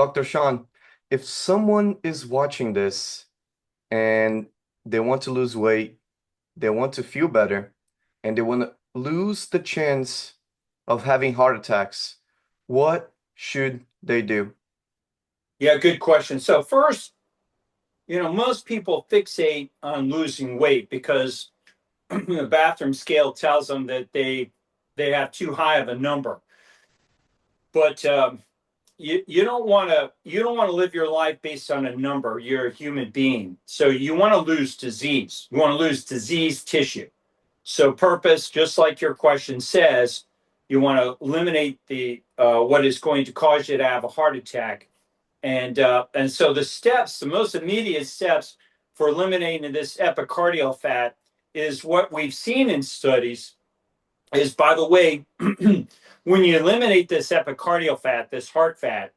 Dr. Sean, if someone is watching this and they want to lose weight, they want to feel better, and they want to lose the chance of having heart attacks, what should they do? Yeah, good question. So first, most people fixate on losing weight because the bathroom scale tells them that they have too high of a number. But you don't want to live your life based on a number. You're a human being, so you want to lose disease. You want to lose disease tissue. So purpose, just like your question says, you want to eliminate the what is going to cause you to have a heart attack. And so the most immediate steps for eliminating this epicardial fat is what we've seen in studies is, by the way, when you eliminate this epicardial fat, this heart fat,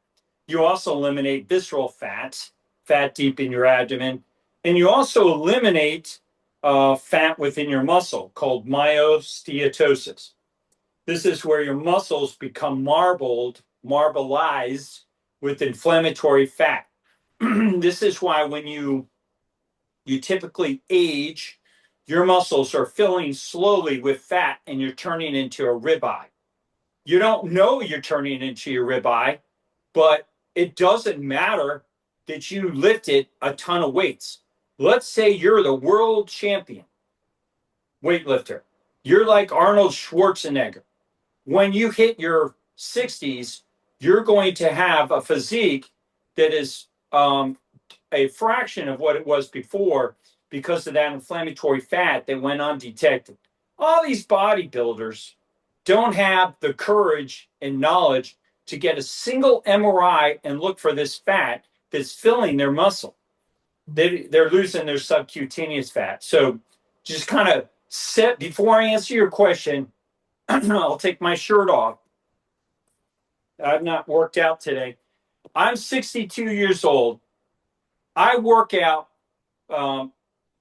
you also eliminate visceral fat, fat deep in your abdomen, and you also eliminate fat within your muscle called myosteatosis. This is where your muscles become marbleized with inflammatory fat. This is why when you typically age, your muscles are filling slowly with fat and you're turning into a ribeye. You don't know you're turning into your ribeye, but it doesn't matter that you lifted a ton of weights. Let's say you're the world champion weightlifter. You're like Arnold Schwarzenegger. When you hit your 60s, you're going to have a physique that is a fraction of what it was before because of that inflammatory fat that went undetected. All these bodybuilders don't have the courage and knowledge to get a single MRI and look for this fat that's filling their muscle. They're losing their subcutaneous fat. So just kind of set, before I answer your question, I'll take my shirt off. I've not worked out today. I'm 62 years old. I work out,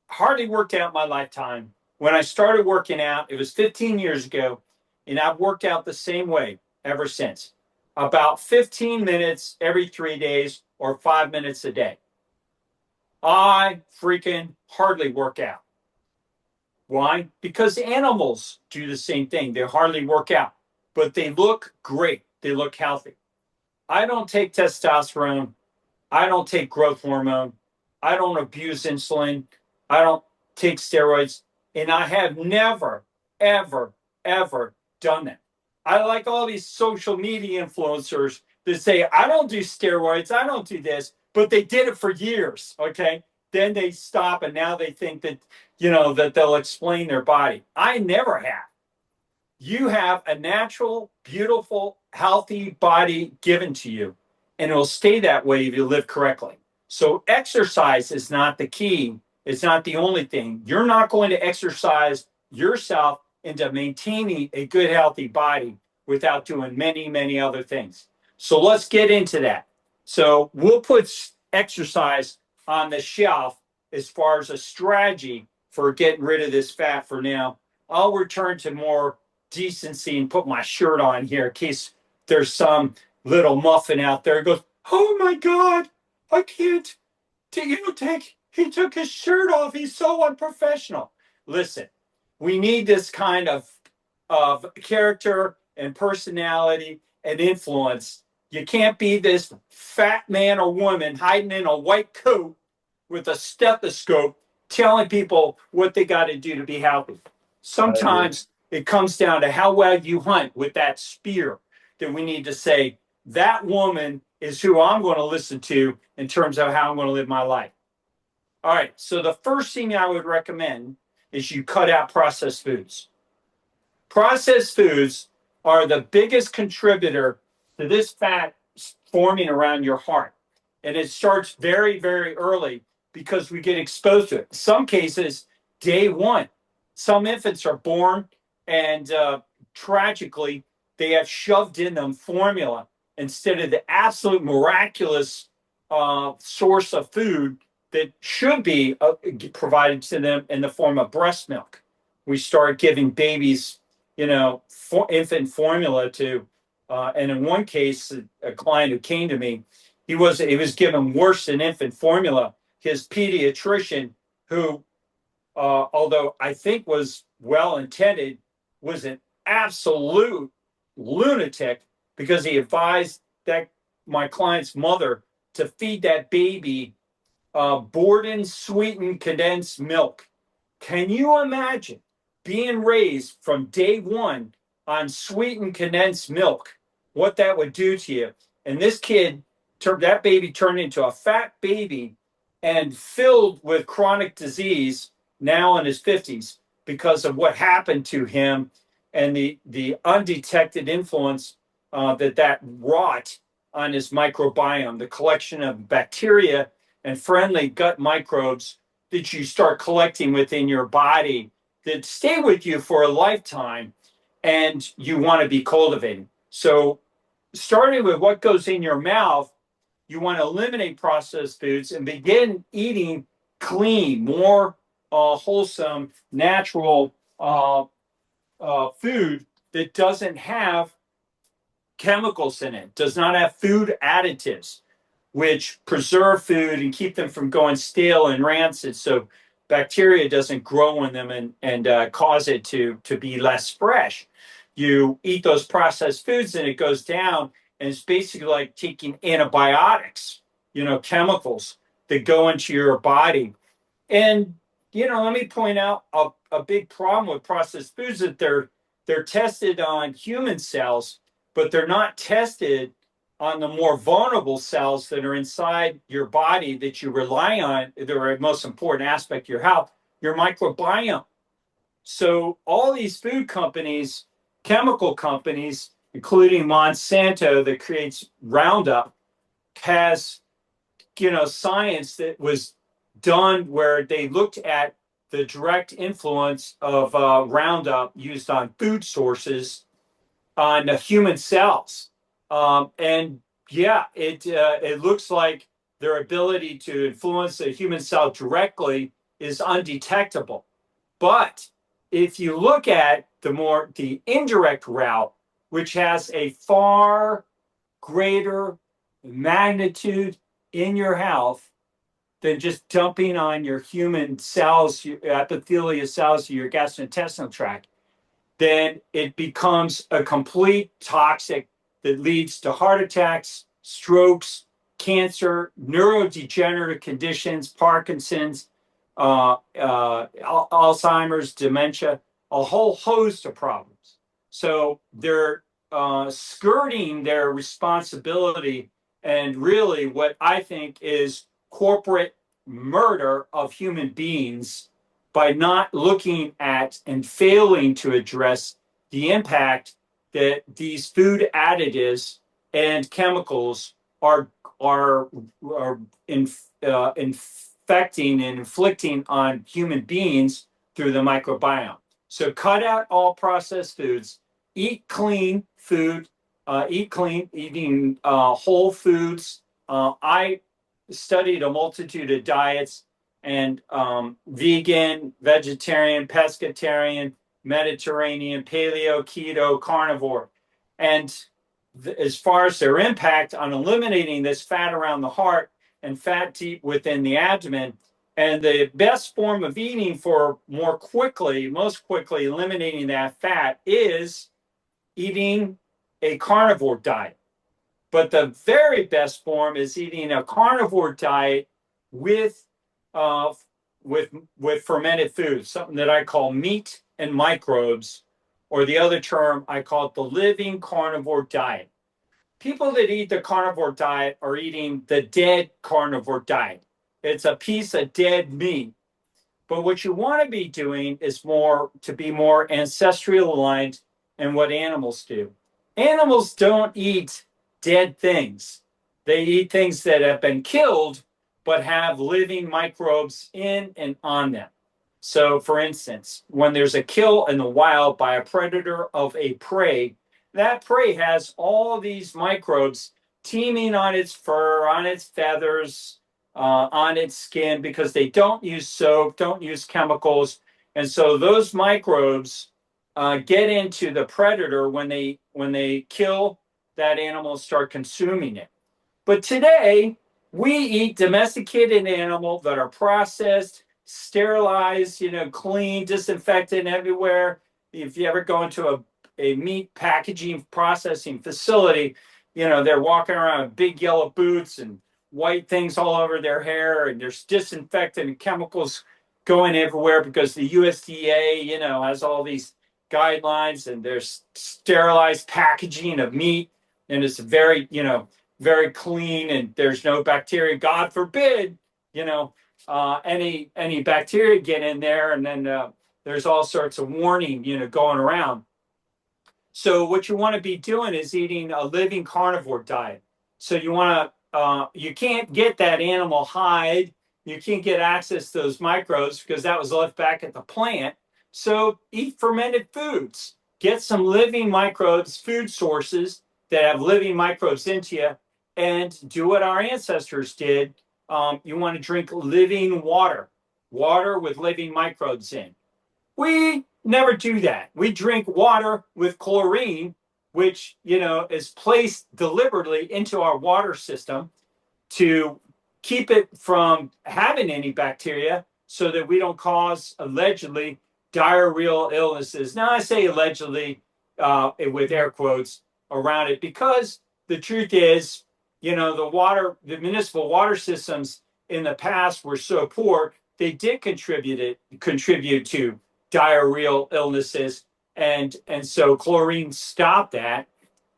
hardly worked out my lifetime. When I started working out, it was 15 years ago, and I've worked out the same way ever since. About 15 minutes every 3 days or 5 minutes a day. I freaking hardly work out. Why? Because animals do the same thing. They hardly work out, but they look great. They look healthy. I don't take testosterone. I don't take growth hormone. I don't abuse insulin. I don't take steroids. And I have never, ever, ever done that. I like all these social media influencers that say, I don't do steroids. I don't do this, but they did it for years. Okay. Then they stop and now they think that, that they'll explain their body. I never have. You have a natural, beautiful, healthy body given to you, and it will stay that way if you live correctly. So exercise is not the key. It's not the only thing. You're not going to exercise yourself into maintaining a good, healthy body without doing many, many other things. So let's get into that. So we'll put exercise on the shelf as far as a strategy for getting rid of this fat for now. I'll return to more decency and put my shirt on here in case there's some little muffin out there who goes, oh my God, I can't. He took his shirt off. He's so unprofessional. Listen, we need this kind of character and personality and influence. You can't be this fat man or woman hiding in a white coat with a stethoscope telling people what they got to do to be healthy. I agree. Sometimes it comes down to how well you hunt with that spear, that we need to say, that woman is who I'm going to listen to in terms of how I'm going to live my life. All right. So the first thing I would recommend is you cut out processed foods. Processed foods are the biggest contributor to this fat forming around your heart. And it starts very, very early because we get exposed to it. In some cases, day one. Some infants are born and tragically, they have shoved in them formula instead of the absolute miraculous source of food that should be provided to them in the form of breast milk. We start giving babies, infant formula to, and in one case, a client who came to me, he was given worse than infant formula. His pediatrician, who although I think was well intended, was an absolute lunatic because he advised that my client's mother to feed that baby Borden sweetened condensed milk. Can you imagine being raised from day one on sweetened condensed milk? What that would do to you? And this kid, that baby turned into a fat baby and filled with chronic disease now in his 50s because of what happened to him and the undetected influence that wrought on his microbiome, the collection of bacteria and friendly gut microbes that you start collecting within your body that stay with you for a lifetime and you want to be cultivating. So, starting with what goes in your mouth, you want to eliminate processed foods and begin eating clean, more wholesome, natural food that doesn't have chemicals in it, does not have food additives, which preserve food and keep them from going stale and rancid. So bacteria doesn't grow in them and cause it to be less fresh. You eat those processed foods and it goes down, and it's basically like taking antibiotics, chemicals that go into your body. And let me point out a big problem with processed foods that they're tested on human cells, but they're not tested on the more vulnerable cells that are inside your body that you rely on. They're the most important aspect of your health, your microbiome. So all these food companies, chemical companies, including Monsanto that creates Roundup, has science that was done where they looked at the direct influence of Roundup used on food sources on the human cells. And yeah, it looks like their ability to influence the human cell directly is undetectable. But if you look at the indirect route, which has a far greater magnitude in your health than just dumping on your human cells, your epithelial cells, your gastrointestinal tract, then it becomes a complete toxic that leads to heart attacks, strokes, cancer, neurodegenerative conditions, Parkinson's, Alzheimer's, dementia, a whole host of problems. So they're skirting their responsibility and really what I think is corporate murder of human beings by not looking at and failing to address the impact that these food additives and chemicals are infecting and inflicting on human beings through the microbiome. So cut out all processed foods, eat clean food, eating whole foods. I studied a multitude of diets and vegan, vegetarian, pescatarian, Mediterranean, paleo, keto, carnivore. And as far as their impact on eliminating this fat around the heart and fat deep within the abdomen, and the best form of eating for most quickly eliminating that fat is eating a carnivore diet. But the very best form is eating a carnivore diet with uh, with fermented foods, something that I call meat and microbes, or the other term I call it the living carnivore diet. People that eat the carnivore diet are eating the dead carnivore diet. It's a piece of dead meat. But what you want to be doing is to be more ancestral aligned in what animals do. Animals don't eat dead things. They eat things that have been killed but have living microbes in and on them. So, for instance, when there's a kill in the wild by a predator of a prey, that prey has all these microbes teeming on its fur, on its feathers, on its skin because they don't use soap, don't use chemicals. And so those microbes get into the predator when they kill that animal, start consuming it. But today, we eat domesticated animals that are processed, sterilized, clean, disinfected everywhere. If you ever go into a meat packaging processing facility, they're walking around with big yellow boots and white things all over their hair, and there's disinfectant and chemicals going everywhere because the USDA, has all these guidelines, and there's sterilized packaging of meat, and it's very clean, and there's no bacteria. God forbid, any bacteria get in there, and then there's all sorts of warning, going around. So what you want to be doing is eating a living carnivore diet. So you can't get that animal hide. You can't get access to those microbes because that was left back at the plant. So eat fermented foods. Get some living microbes, food sources that have living microbes into you, and do what our ancestors did. You want to drink living water, water with living microbes in. We never do that. We drink water with chlorine, which, is placed deliberately into our water system to keep it from having any bacteria so that we don't cause allegedly diarrheal illnesses. Now, I say allegedly with air quotes around it because the truth is, the municipal water systems in the past were so poor, they did contribute to diarrheal illnesses, and so chlorine stopped that.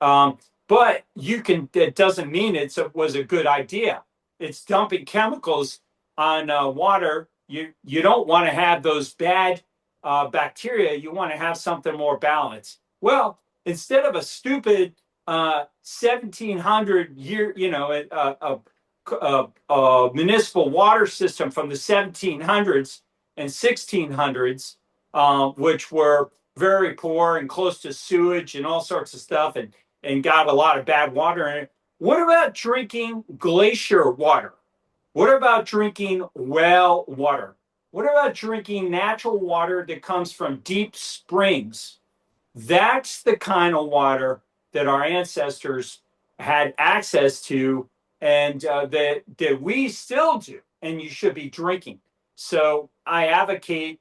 Um, but it doesn't mean was a good idea. It's dumping chemicals on water. You don't want to have those bad bacteria. You want to have something more balanced. Well, instead of a stupid 1700 year, a municipal water system from the 1700s and 1600s, which were very poor and close to sewage and all sorts of stuff, and got a lot of bad water in it. What about drinking glacier water? What about drinking well water? What about drinking natural water that comes from deep springs? That's the kind of water that our ancestors had access to, and that we still do, and you should be drinking. So I advocate,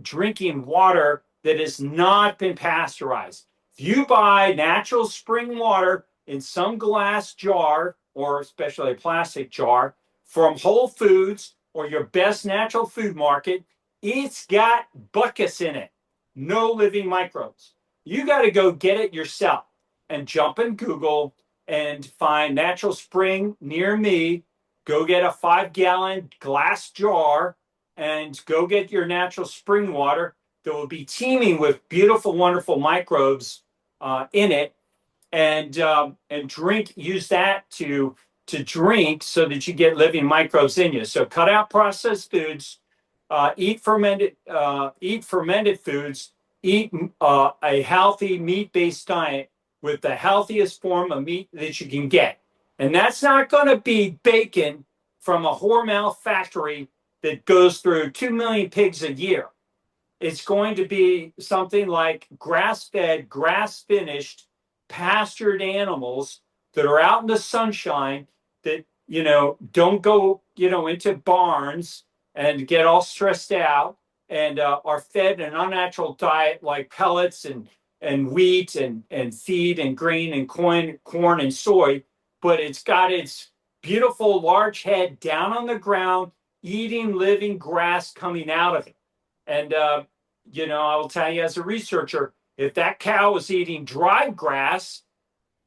drinking water that has not been pasteurized. If you buy natural spring water in some glass jar, or especially a plastic jar, from Whole Foods or your best natural food market, it's got buckets in it, no living microbes. You got to go get it yourself and jump in Google and find natural spring near me. Go get a 5-gallon glass jar and go get your natural spring water that will be teeming with beautiful, wonderful microbes in it, and drink. Use that to drink so that you get living microbes in you. So cut out processed foods, eat fermented foods, eat a healthy meat-based diet with the healthiest form of meat that you can get. And that's not going to be bacon from a Hormel factory that goes through 2 million pigs a year. It's going to be something like grass-fed, grass-finished, pastured animals that are out in the sunshine, that, don't go, into barns and get all stressed out, and are fed an unnatural diet like pellets and wheat and feed and grain and corn and soy, but it's got its beautiful large head down on the ground, eating living grass coming out of it. And I will tell you, as a researcher, if that cow is eating dry grass,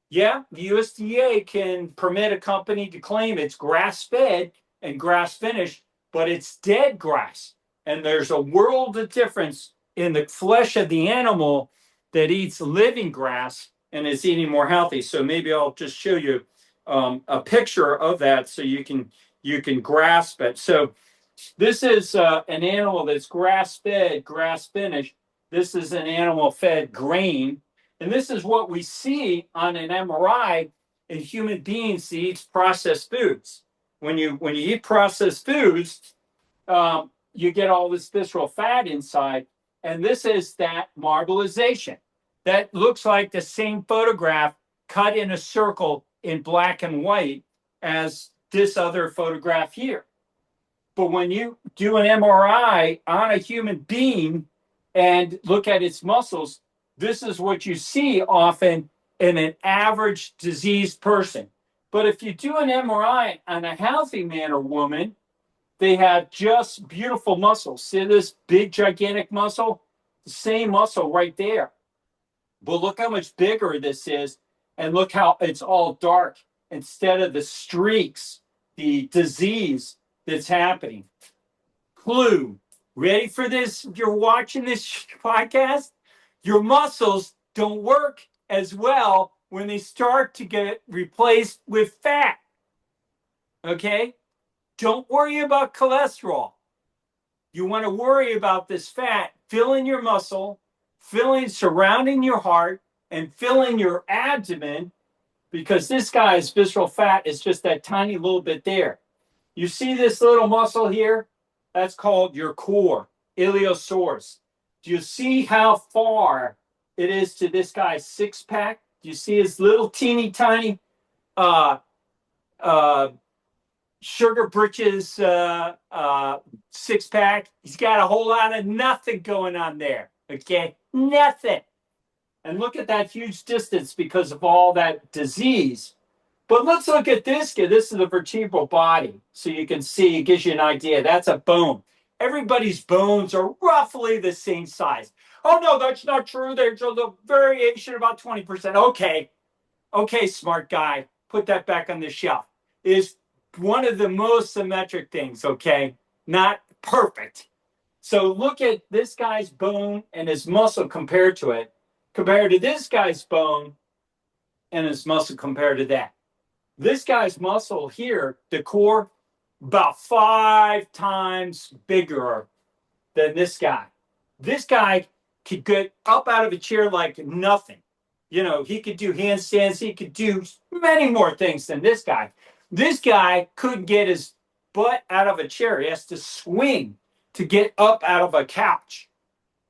yeah, the USDA can permit a company to claim it's grass fed and grass finished, but it's dead grass. And there's a world of difference in the flesh of the animal that eats living grass and is eating more healthy. So maybe I'll just show you a picture of that so you can grasp it. So this is an animal that's grass fed, grass finished. This is an animal fed grain. And this is what we see on an MRI in human beings that eat processed foods. When you eat processed foods, you get all this visceral fat inside. And this is that marbleization. That looks like the same photograph cut in a circle in black and white as this other photograph here. But when you do an MRI on a human being and look at its muscles, this is what you see often in an average diseased person. But if you do an MRI on a healthy man or woman, they have just beautiful muscles. See this big, gigantic muscle? The same muscle right there. But look how much bigger this is, and look how it's all dark instead of the streaks, the disease that's happening. Clue. Ready for this? If you're watching this podcast, your muscles don't work as well when they start to get replaced with fat. Okay? Don't worry about cholesterol. You want to worry about this fat filling your muscle, filling surrounding your heart, and filling your abdomen, because this guy's visceral fat is just that tiny little bit there. You see this little muscle here? That's called your core, iliopsoas. Do you see how far it is to this guy's six pack? Do you see his little teeny tiny uh, uh, sugar britches six pack? He's got a whole lot of nothing going on there. Okay, nothing. And look at that huge distance because of all that disease. But let's look at this. This is the vertebral body. So you can see, it gives you an idea. That's a bone. Everybody's bones are roughly the same size. Oh, no, that's not true. There's a variation about 20%. Okay, smart guy. Put that back on the shelf. Is one of the most symmetric things, okay? Not perfect. So look at this guy's bone and his muscle compared to it, compared to this guy's bone and his muscle compared to that. This guy's muscle here, the core, about 5 times bigger than this guy. This guy could get up out of a chair like nothing. You know, he could do handstands. He could do many more things than this guy. This guy couldn't get his butt out of a chair. He has to swing to get up out of a couch.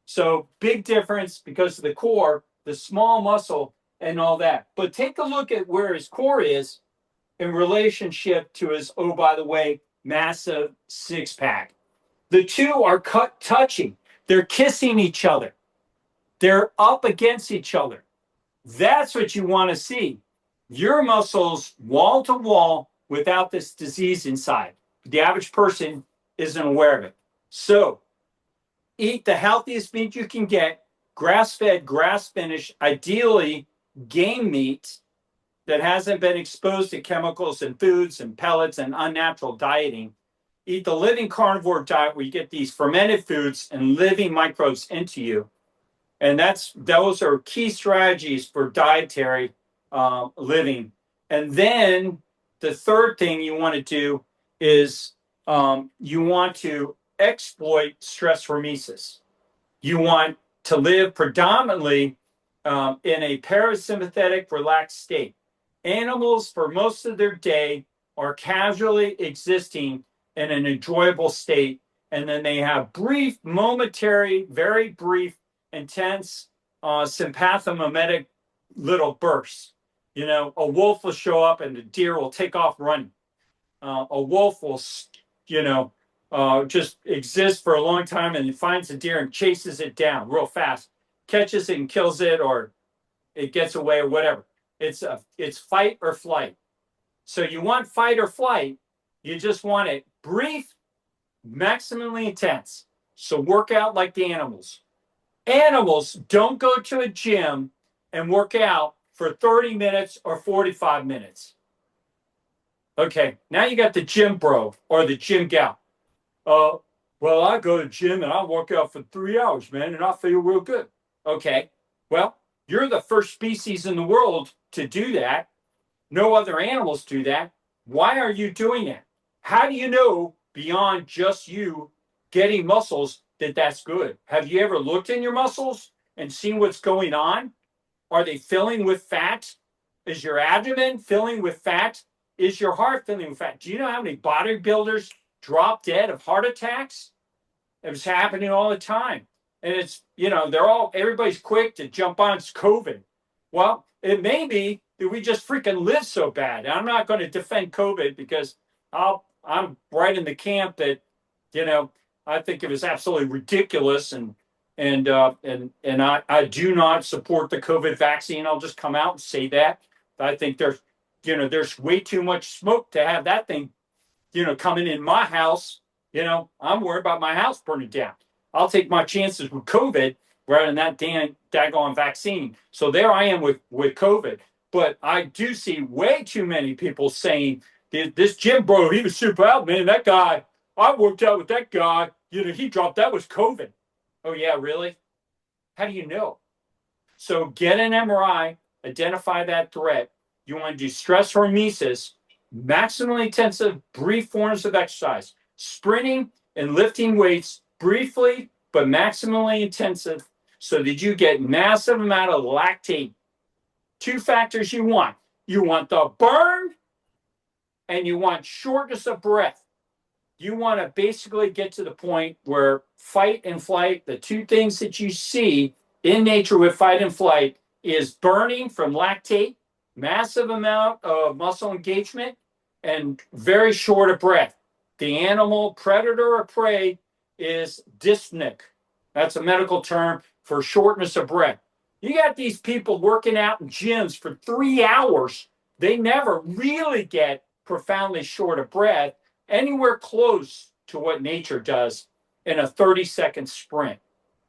So big difference because of the core, the small muscle, and all that. But take a look at where his core is in relationship to his, oh, by the way, massive six pack. The two are touching. They're kissing each other. They're up against each other. That's what you want to see. Your muscles wall to wall without this disease inside. The average person isn't aware of it. So eat the healthiest meat you can get, grass-fed, grass-finished, ideally game meat that hasn't been exposed to chemicals and foods and pellets and unnatural dieting. Eat the living carnivore diet where you get these fermented foods and living microbes into you. And those are key strategies for dietary living. And then the third thing you want to do is you want to exploit stress hormesis. You want to live predominantly in a parasympathetic, relaxed state. Animals, for most of their day, are casually existing in an enjoyable state, and then they have brief, momentary, very brief, intense, sympathomimetic little bursts. You know, a wolf will show up and the deer will take off running. A wolf will, just exist for a long time and finds a deer and chases it down real fast, catches it and kills it, or it gets away, or whatever. It's fight or flight. So you want fight or flight. You just want it brief, maximally intense. So work out like the animals. Animals don't go to a gym and work out for 30 minutes or 45 minutes. Okay, now you got the gym bro or the gym gal. Well, I go to the gym and I work out for 3 hours, man, and I feel real good. Okay, well, you're the first species in the world to do that. No other animals do that. Why are you doing that? How do you know beyond just you getting muscles that that's good? Have you ever looked in your muscles and seen what's going on? Are they filling with fat? Is your abdomen filling with fat? Is your heart filling with fat? Do you know how many bodybuilders drop dead of heart attacks? It was happening all the time. And it's, everybody's quick to jump on COVID. Well, it may be that we just freaking live so bad. And I'm not going to defend COVID because I'm right in the camp that, you know, I think it was absolutely ridiculous, and I do not support the COVID vaccine. I'll just come out and say that. I think there's way too much smoke to have that thing, coming in my house. I'm worried about my house burning down. I'll take my chances with COVID rather than that daggone vaccine. So there I am with COVID. But I do see way too many people saying this Jim bro, he was super out, man. That guy, I worked out with that guy. He dropped that was COVID. Oh yeah, really? How do you know? So get an MRI, identify that threat. You want to do stress hormesis, maximally intensive, brief forms of exercise, sprinting and lifting weights briefly, but maximally intensive so that you get massive amount of lactate. Two factors you want. You want the burn and you want shortness of breath. You want to basically get to the point where fight and flight, the two things that you see in nature with fight and flight, is burning from lactate, massive amount of muscle engagement, and very short of breath. The animal, predator or prey, is dyspneic. That's a medical term for shortness of breath. You got these people working out in gyms for 3 hours. They never really get profoundly short of breath anywhere close to what nature does in a 30-second sprint.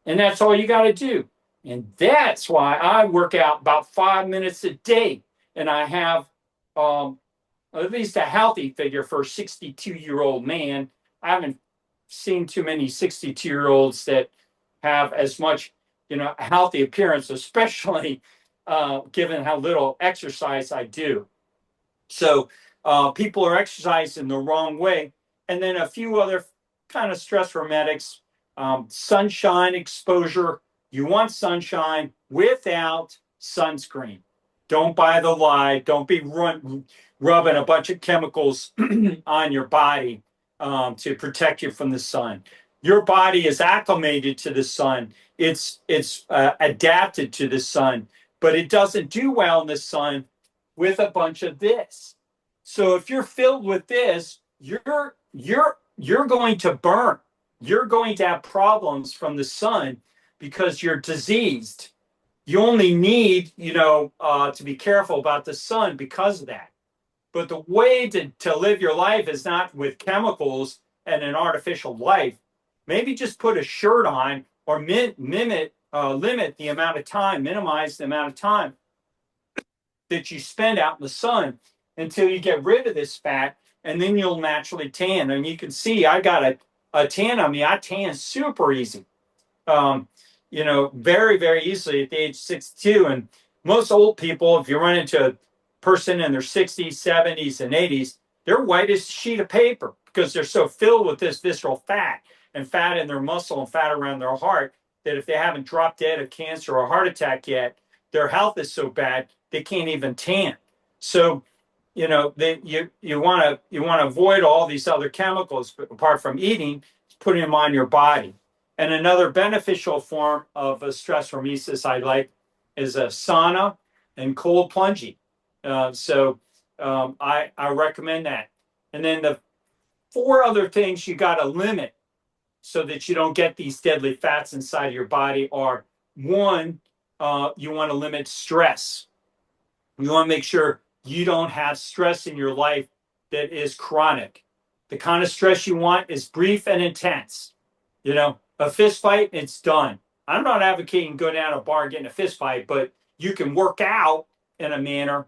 And that's all you got to do. And that's why I work out about 5 minutes a day. And I have at least a healthy figure for a 62-year-old man. I haven't seen too many 62-year-olds that have as much, healthy appearance, especially given how little exercise I do. So people are exercising the wrong way. And then a few other kind of stress remedics, sunshine exposure. You want sunshine without sunscreen. Don't buy the lie. Don't be rubbing a bunch of chemicals on your body to protect you from the sun. Your body is acclimated to the sun. It's adapted to the sun, but it doesn't do well in the sun with a bunch of this. So if you're filled with this, you're going to burn. You're going to have problems from the sun because you're diseased. You only need, to be careful about the sun because of that. But the way to live your life is not with chemicals and an artificial life. Maybe just put a shirt on or limit the amount of time, minimize the amount of time that you spend out in the sun until you get rid of this fat, and then you'll naturally tan. And you can see I got a tan on me. I tan super easy, very, very easily at the age 62. And most old people, if you run into a person in their 60s, 70s, and 80s, they're white as a sheet of paper because they're so filled with this visceral fat and fat in their muscle and fat around their heart that if they haven't dropped dead of cancer or heart attack yet, their health is so bad they can't even tan. So, you want to avoid all these other chemicals apart from eating, putting them on your body. And another beneficial form of a stress hormesis I like is a sauna and cold plunging. I recommend that. And then the 4 other things you got to limit so that you don't get these deadly fats inside of your body are: 1, you want to limit stress. You want to make sure you don't have stress in your life that is chronic. The kind of stress you want is brief and intense. A fist fight, it's done. I'm not advocating go down a bar and get in a fist fight, but you can work out in a manner,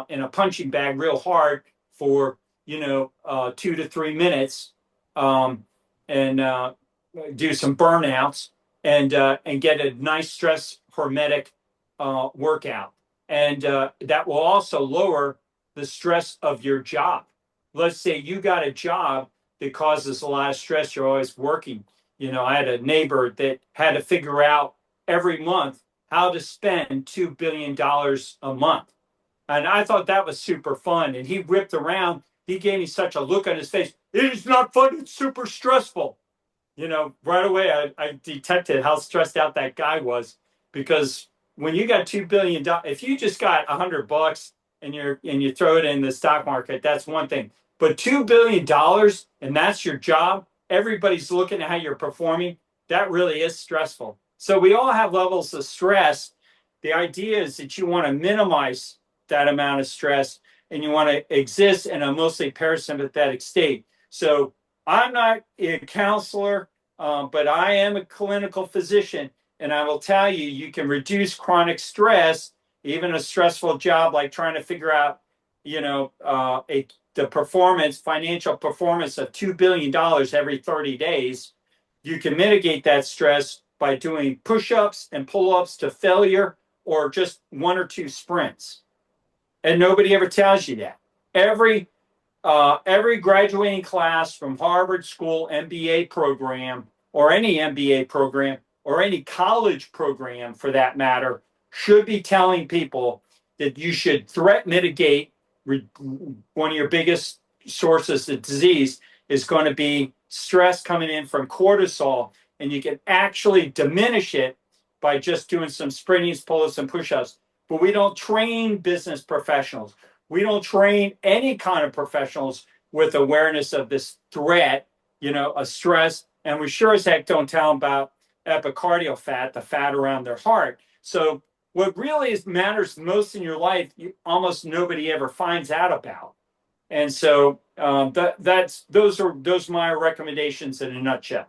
in a punching bag real hard for, 2 to 3 minutes, and do some burnouts and get a nice stress hormetic workout. And that will also lower the stress of your job. Let's say you got a job that causes a lot of stress. You're always working. I had a neighbor that had to figure out every month how to spend $2 billion a month. And I thought that was super fun. And he ripped around. He gave me such a look on his face. It is not fun. It's super stressful. Right away, I detected how stressed out that guy was because when you got $2 billion, if you just got $100 and you throw it in the stock market, that's one thing. But $2 billion and that's your job. Everybody's looking at how you're performing. That really is stressful. So we all have levels of stress. The idea is that you want to minimize that amount of stress and you want to exist in a mostly parasympathetic state. So I'm not a counselor, but I am a clinical physician. And I will tell you, you can reduce chronic stress, even a stressful job like trying to figure out, the financial performance of $2 billion every 30 days. You can mitigate that stress by doing push-ups and pull-ups to failure or just one or two sprints. And nobody ever tells you that. Every graduating class from Harvard School MBA program or any MBA program or any college program for that matter should be telling people that you should threat mitigate. One of your biggest sources of disease is going to be stress coming in from cortisol, and you can actually diminish it by just doing some sprinting, pull-ups, and push-ups. But we don't train business professionals. We don't train any kind of professionals with awareness of this threat, a stress. And we sure as heck don't tell them about epicardial fat, the fat around their heart. So what really matters most in your life, almost nobody ever finds out about. And so those are my recommendations in a nutshell.